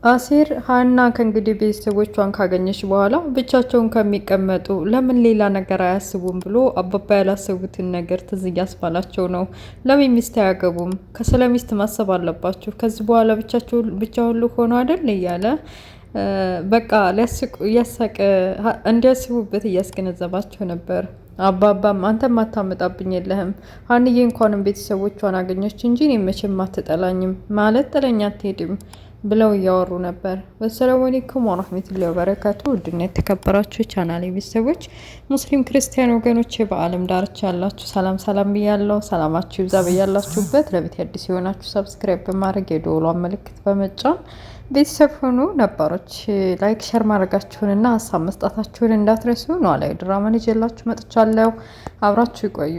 አሲር ሀና ከእንግዲህ ቤተሰቦቿን ካገኘች በኋላ ብቻቸውን ከሚቀመጡ ለምን ሌላ ነገር አያስቡም ብሎ አባባ ያላሰቡትን ነገር ትዝ እያስባላቸው ነው። ለምን ሚስት አያገቡም? ከስለ ሚስት ማሰብ አለባቸው። ከዚህ በኋላ ብቻ ሁሉ ሆኖ አይደል እያለ በቃ ሊያስቁ እያሳቀ እንዲያስቡበት እያስገነዘባቸው ነበር። አባባም አንተም አታመጣብኝ የለህም ሀንዬ እንኳንም ቤተሰቦቿን አገኘች እንጂ እኔ መቼም አትጠላኝም ማለት ጥለኛ አትሄድም ብለው እያወሩ ነበር። ወሰላሙ አለይኩም ወራህመቱላሂ ወበረካቱ። ውድና የተከበራችሁ ቻናሌ ቤተሰቦች ሙስሊም ክርስቲያን ወገኖች በአለም ዳርቻ ያላችሁ ሰላም ሰላም ብያለሁ። ሰላማችሁ ይብዛ በያላችሁበት። ለቤት አዲስ የሆናችሁ ሰብስክራይብ በማድረግ የደወሏን ምልክት በመጫን ቤተሰብ ሆኑ። ነባሮች ላይክ ሸር ማድረጋችሁንና ሀሳብ መስጣታችሁን እንዳትረሱ። ኖላዊ ድራማን ይዤላችሁ መጥቻለሁ። አብራችሁ ይቆዩ።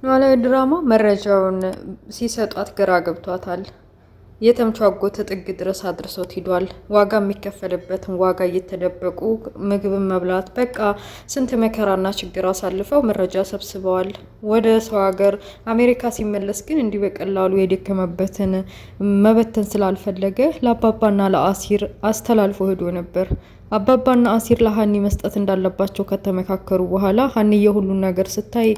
ኖላዊ ድራማ መረጃውን ሲሰጧት ግራ ገብቷታል። የተምቹ አጎት ጥግ ድረስ አድርሶት ሂዷል። ዋጋ የሚከፈልበትን ዋጋ እየተደበቁ ምግብን መብላት በቃ ስንት መከራና ችግር አሳልፈው መረጃ ሰብስበዋል። ወደ ሰው ሀገር አሜሪካ ሲመለስ ግን እንዲህ በቀላሉ የደከመበትን መበተን ስላልፈለገ ለአባባና ለአሲር አስተላልፎ ሄዶ ነበር። አባባና አሲር ለሀኒ መስጠት እንዳለባቸው ከተመካከሩ በኋላ ሀኒዬ ሁሉን ነገር ስታይ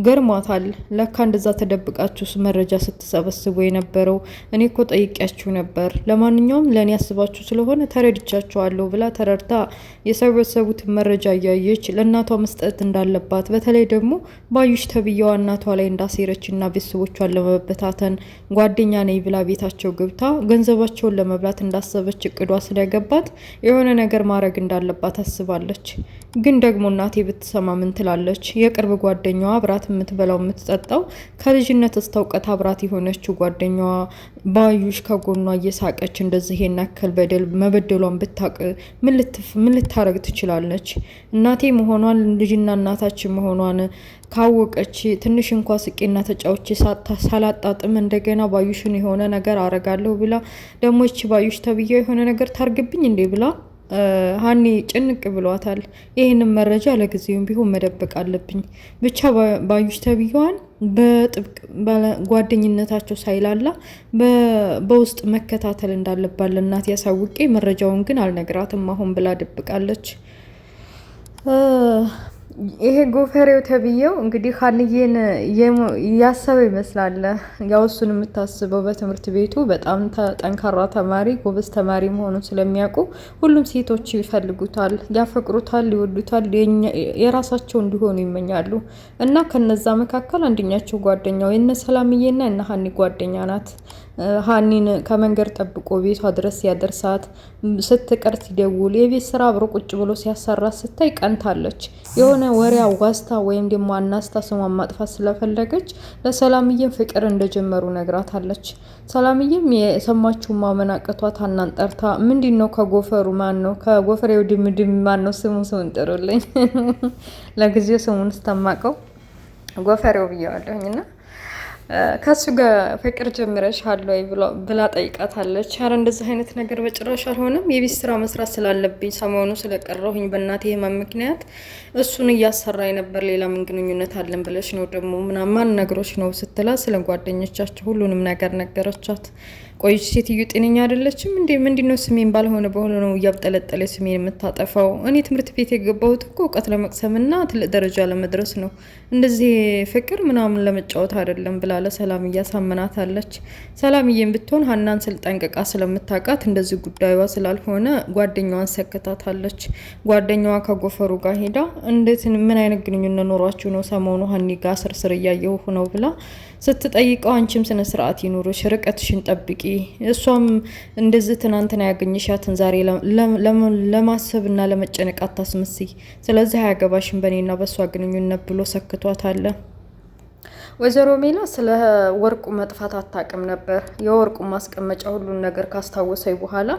ገርሟታል። ለካ እንደዛ ተደብቃችሁ መረጃ ስትሰበስቡ የነበረው እኔ እኮ ጠይቂያችሁ ነበር። ለማንኛውም ለእኔ ያስባችሁ ስለሆነ ተረድቻችኋለሁ ብላ ተረድታ የሰበሰቡትን መረጃ እያየች ለእናቷ መስጠት እንዳለባት፣ በተለይ ደግሞ ባዩሽ ተብዬዋ እናቷ ላይ እንዳሴረች እና ቤተሰቦቿን ለመበታተን ጓደኛ ነኝ ብላ ቤታቸው ገብታ ገንዘባቸውን ለመብላት እንዳሰበች እቅዷ ስለገባት የሆነ ነገር ማድረግ እንዳለባት አስባለች። ግን ደግሞ እናቴ ብትሰማ ምን ትላለች? የቅርብ ጓደኛዋ አብራት የምትበላው የምትጠጣው ከልጅነት እስከ እውቀት አብራት የሆነችው ጓደኛዋ ባዩሽ ከጎኗ እየሳቀች እንደዚህ የናከል በደል መበደሏን ብታቅ ምን ልታረግ ትችላለች? እናቴ መሆኗን ልጅና እናታችን መሆኗን ካወቀች ትንሽ እንኳ ስቄና ተጫውቼ ሳላጣጥም እንደገና ባዩሽን የሆነ ነገር አረጋለሁ ብላ ደግሞ ይቺ ባዩሽ ተብዬ የሆነ ነገር ታርግብኝ እንዴ ብላ ሀኒ ጭንቅ ብሏታል። ይህንን መረጃ ለጊዜውም ቢሆን መደበቅ አለብኝ። ብቻ ባዩሽ ተብዬዋን በጥብቅ ጓደኝነታቸው ሳይላላ በውስጥ መከታተል እንዳለባት ለእናት ያሳውቄ፣ መረጃውን ግን አልነግራትም አሁን ብላ ደብቃለች። ይሄ ጎፈሬው ተብዬው እንግዲህ ሀንዬን ያሰበ ይመስላል። ያው እሱን የምታስበው በትምህርት ቤቱ በጣም ጠንካራ ተማሪ ጎበዝ ተማሪ መሆኑን ስለሚያውቁ ሁሉም ሴቶች ይፈልጉታል፣ ያፈቅሩታል፣ ይወዱታል፣ የራሳቸው እንዲሆኑ ይመኛሉ። እና ከነዛ መካከል አንደኛቸው ጓደኛው የነ ሰላምዬና የነ ሀኒ ጓደኛ ናት። ሀኒን ከመንገድ ጠብቆ ቤቷ ድረስ ሲያደርሳት ስትቀር ሲደውል የቤት ስራ አብሮ ቁጭ ብሎ ሲያሰራት ስታይ ቀንታለች። የሆነ ወሬ አዋስታ ወይም ደግሞ አናስታ ስሟን ማጥፋት ስለፈለገች ለሰላምዬም ፍቅር እንደጀመሩ ነግራታለች። ሰላምዬም የሰማችውን ማመን አቅቷት ሀናን ጠርታ ምንድን ነው ከጎፈሩ ማን ነው ከጎፈሬው ድምድም ማን ነው ስሙን ጥሩልኝ ለጊዜው ስሙን ስተማቀው ጎፈሬው ብየዋለሁኝና ከሱ ጋር ፍቅር ጀምረሻል ወይ ብላ ጠይቃታለች። አረ እንደዚህ አይነት ነገር በጭራሽ አልሆነም፣ የቤት ስራ መስራት ስላለብኝ ሰሞኑ ስለቀረሁኝ በእናቴ ህመም ምክንያት እሱን እያሰራኝ ነበር። ሌላ ምን ግንኙነት አለን ብለሽ ነው ደግሞ ምናምን ነገሮች ነው ስትላ ስለ ጓደኞቻቸው ሁሉንም ነገር ነገረቻት። ቆይች ሴትዮ ጤነኛ አይደለችም እንዴ? ምንድነው ስሜን ባልሆነ በሆነ ነው እያብጠለጠለ ስሜን የምታጠፋው? እኔ ትምህርት ቤት የገባሁት እኮ እውቀት ለመቅሰምና ትልቅ ደረጃ ለመድረስ ነው፣ እንደዚህ ፍቅር ምናምን ለመጫወት አይደለም ብላ ለሰላም እያሳመናታለች። ሰላምዬም ብትሆን ሀናን ስልጠንቅቃ ስለምታውቃት እንደዚህ ጉዳዩዋ ስላልሆነ ጓደኛዋን ሰክታታለች። ጓደኛዋ ከጎፈሩ ጋር ሄዳ እንዴት ምን አይነት ግንኙነት ኖሯችሁ ነው ሰሞኑ ሀኒ ጋር ስርስር እያየሁ ነው ብላ ስትጠይቀው አንቺም ስነ ስርዓት ይኑርሽ፣ ርቀትሽን ጠብቂ፣ እሷም እንደዚህ ትናንትና ያገኘሻትን ዛሬ ለማሰብና ለመጨነቅ አታስመስይ፣ ስለዚህ አያገባሽም በእኔና በእሷ ግንኙነት ብሎ ሰክቷታል። ወይዘሮ ሜላ ስለ ወርቁ መጥፋት አታውቅም ነበር። የወርቁ ማስቀመጫ ሁሉን ነገር ካስታወሰኝ በኋላ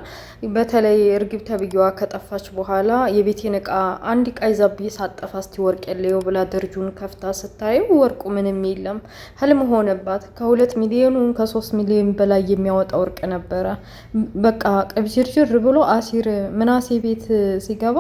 በተለይ እርግብ ተብዬዋ ከጠፋች በኋላ የቤቴን እቃ አንድ እቃ ይዛብኝ ሳጠፋ እስቲ ወርቅ የለየው ብላ ደርጁን ከፍታ ስታየው ወርቁ ምንም የለም። ህልም ሆነባት። ከ2 ሚሊዮን ከ3 ሚሊዮን በላይ የሚያወጣ ወርቅ ነበረ። በቃ ቅብዥርዥር ብሎ አሲር ምናሴ ቤት ሲገባ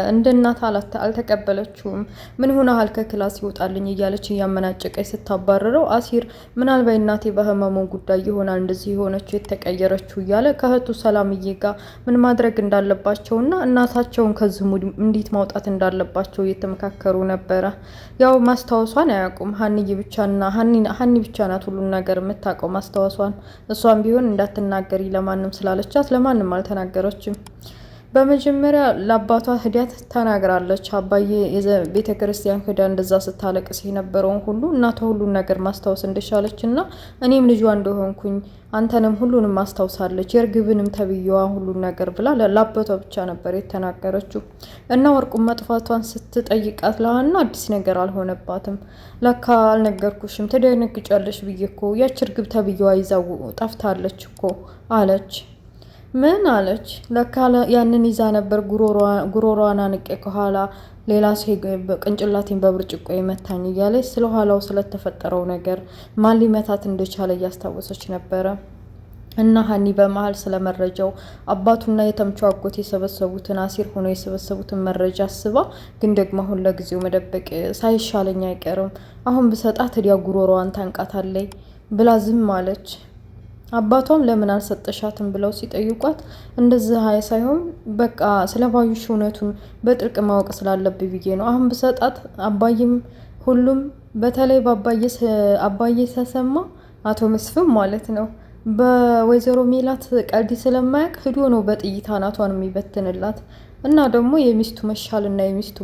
እንደ እናት አልተቀበለችውም። ምን ሆነሃል ከክላስ ይወጣልኝ እያለች እያመናጨቀች ስታባረረው አሲር ምናልባት እናቴ በህመሙ ጉዳይ ይሆናል እንደዚህ የሆነችው የተቀየረችው እያለ ከእህቱ ሰላምዬ ጋር ምን ማድረግ እንዳለባቸውና እናታቸውን ከዚህ ሙድ እንዴት ማውጣት እንዳለባቸው እየተመካከሩ ነበረ። ያው ማስታወሷን አያውቁም። ሀኒ ብቻ ናት ሁሉን ነገር የምታውቀው ማስታወሷን። እሷም ቢሆን እንዳትናገሪ ለማንም ስላለቻት ለማንም አልተናገረችም። በመጀመሪያ ለአባቷ ህዲያት ተናግራለች። አባዬ ቤተ ክርስቲያን ሄዳ እንደዛ ስታለቅስ የነበረውን ሁሉ እናቷ ሁሉን ነገር ማስታወስ እንደቻለች እና እኔም ልጇ እንደሆንኩኝ አንተንም ሁሉንም ማስታወሳለች የእርግብንም ተብዬዋ ሁሉን ነገር ብላ ለአባቷ ብቻ ነበር የተናገረችው። እና ወርቁን መጥፋቷን ስትጠይቃት ለሀና አዲስ ነገር አልሆነባትም። ለካ አልነገርኩሽም ትደነግጫለሽ ብዬ እኮ ያች እርግብ ተብዬዋ ይዛው ጠፍታለች እኮ አለች። ምን አለች? ለካ ያንን ይዛ ነበር ጉሮሯን አንቄ ከኋላ ሌላ ሰው ቅንጭላቴን በብርጭቆ የመታኝ እያለች ስለ ኋላው ስለተፈጠረው ነገር ማን ሊመታት እንደቻለ እያስታወሰች ነበረ። እና ሀኒ በመሀል ስለመረጃው አባቱና የተምቹ አጎት የሰበሰቡትን አሲር ሆኖ የሰበሰቡትን መረጃ አስባ ግን ደግሞ አሁን ለጊዜው መደበቅ ሳይሻለኝ አይቀርም አሁን ብሰጣት እዲያ ጉሮሯን ታንቃታለይ ብላ ዝም አለች። አባቷም ለምን አልሰጠሻትም ብለው ሲጠይቋት እንደዚህ ሳይሆን በቃ ስለ ባዩሽ እውነቱን በጥልቅ ማወቅ ስላለብኝ ብዬ ነው። አሁን ብሰጣት አባዬም ሁሉም በተለይ አባዬ ተሰማ አቶ መስፍን ማለት ነው በወይዘሮ ሜላት ቀልድ ስለማያውቅ ሂዶ ነው በጥይት አናቷን የሚበትንላት እና ደግሞ የሚስቱ መሻልና የሚስቱ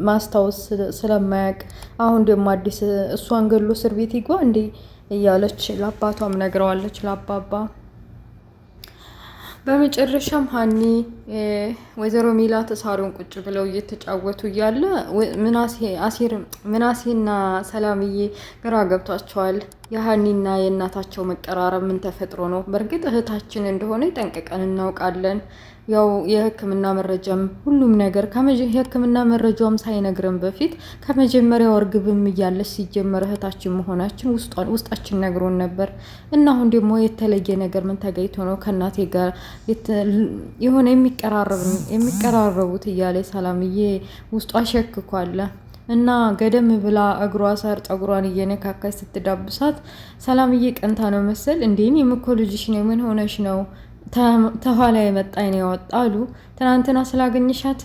ማስታወስ ስለማያውቅ አሁን ደግሞ አዲስ እሷን ገሎ እስር ቤት ይግባ እንዴ እያለች ለአባቷም ነግረዋለች ለአባባ። በመጨረሻም ሀኒ ወይዘሮ ሜላት ሳሎን ቁጭ ብለው እየተጫወቱ እያለ ምናሴና ሰላምዬ ግራ ገብቷቸዋል። የሀኒና የእናታቸው መቀራረብ ምን ተፈጥሮ ነው? በእርግጥ እህታችን እንደሆነ ጠንቅቀን እናውቃለን። ያው የሕክምና መረጃም ሁሉም ነገር የሕክምና መረጃውም ሳይነግረን በፊት ከመጀመሪያው እርግብም እያለች ሲጀመር እህታችን መሆናችን ውስጣችን ነግሮን ነበር። እና አሁን ደግሞ የተለየ ነገር ምን ተገኝቶ ነው ከእናቴ ጋር የሆነ የሚቀራረቡት እያለ ሰላምዬ ውስጧ ሸክኳለ። እና ገደም ብላ እግሯ ስር ጠጉሯን እየነካካች ስትዳብሳት ሰላምዬ ቀንታ ነው መሰል እንዴን የምኮ ልጅሽ ነው ምን ሆነሽ ነው ተኋላ የመጣኝ ነው ያወጣሉ ትናንትና ስላገኘሻት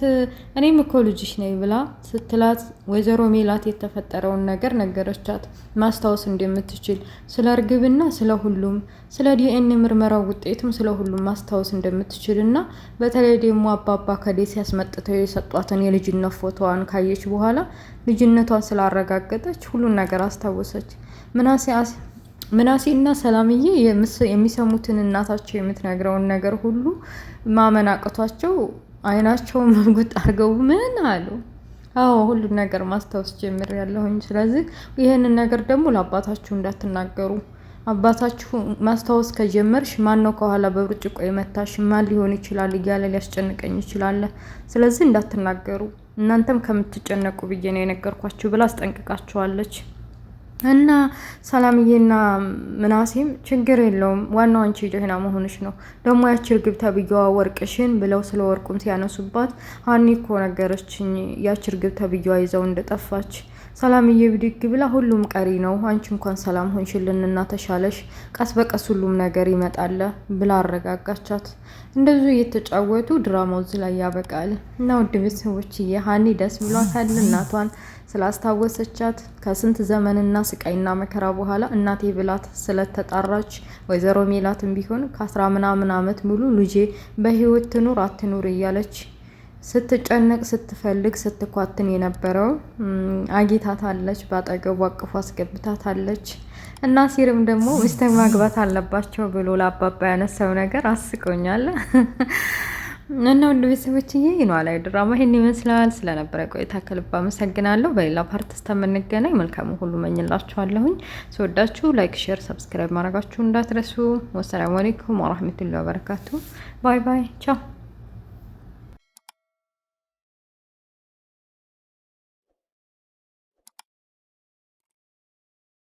እኔም እኮ ልጅሽ ነኝ ብላ ስትላት ወይዘሮ ሜላት የተፈጠረውን ነገር ነገረቻት። ማስታወስ እንደምትችል ስለ እርግብና ስለ ሁሉም ስለ ዲኤንኤ ምርመራው ውጤትም ስለ ሁሉም ማስታወስ እንደምትችል እና በተለይ ደግሞ አባባ ከደሴ ያስመጥተው የሰጧትን የልጅነት ፎቶዋን ካየች በኋላ ልጅነቷን ስላረጋገጠች ሁሉን ነገር አስታወሰች። ምናሴ እና ሰላምዬ የሚሰሙትን እናታቸው የምትነግረውን ነገር ሁሉ ማመን አቅቷቸው አይናቸውን መንጉጥ አድርገው ምን አሉ? አዎ ሁሉን ነገር ማስታወስ ጀምር ያለሁኝ። ስለዚህ ይህንን ነገር ደግሞ ለአባታችሁ እንዳትናገሩ። አባታችሁ ማስታወስ ከጀመርሽ ማን ነው ከኋላ በብርጭቆ የመታሽ ማን ሊሆን ይችላል እያለ ሊያስጨንቀኝ ይችላል። ስለዚህ እንዳትናገሩ እናንተም ከምትጨነቁ ብዬ ነው የነገርኳችሁ ብላ አስጠንቅቃቸዋለች። እና ሰላምዬና ምናሴም ችግር የለውም ዋናው አንቺ ደህና መሆንሽ ነው። ደግሞ ያቺ እርግብ ተብዬዋ ወርቅሽን ብለው ስለ ወርቁም ሲያነሱባት ሀኒ እኮ ነገረችኝ ያቺ እርግብ ተብዬዋ ይዘው እንደጠፋች። ሰላምዬ ብድግ ብላ ሁሉም ቀሪ ነው አንቺ እንኳን ሰላም ሆንሽልንና ተሻለሽ፣ ቀስ በቀስ ሁሉም ነገር ይመጣል ብላ አረጋጋቻት። እንደዚሁ እየተጫወቱ ድራማው እዚህ ላይ ያበቃል። እና ውድ ቤተሰቦችዬ ሀኒ ደስ ብሏታል እናቷን ስላስታወሰቻት ከስንት ዘመንና ስቃይና መከራ በኋላ እናቴ ብላት ስለተጣራች። ወይዘሮ ሜላትም ቢሆን ከ10 ምናምን ዓመት ሙሉ ልጄ በህይወት ትኑር አትኑር እያለች ስትጨነቅ ስትፈልግ ስትኳትን የነበረው አጊታታለች። ባጠገቡ አቅፎ አስገብታታለች። እና ሲርም ደግሞ ሚስት ማግባት አለባቸው ብሎ ለአባባ ያነሳው ነገር አስቆኛል። እና ወንድ ቤተሰቦችዬ ኖላዊ ድራማ ይሄን ይመስላል። ስለነበረ ቆይታ ከልብ አመሰግናለሁ። በሌላ ፓርት እስከምንገናኝ መልካም ሁሉ መኝላችኋለሁኝ። ስወዳችሁ ላይክ፣ ሼር፣ ሰብስክራይብ ማድረጋችሁ እንዳትረሱ። ወሰላሙ አለይኩም ወራህመቱላሂ ወበረካቱ። ባይ ባይ ቻው።